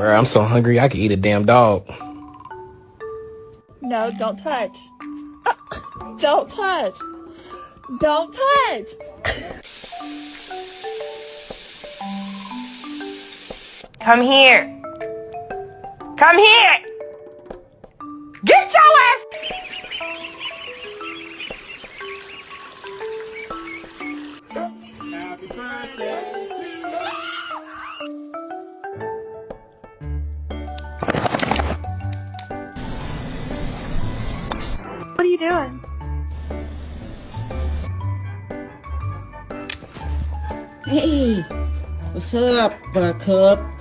Bro, I'm so hungry I could eat a damn dog. No, don't touch. Don't touch. Don't touch. Come here. Come here. Get your ass. Happy birthday to you. What are you doing? Hey, what's up, Buttercup?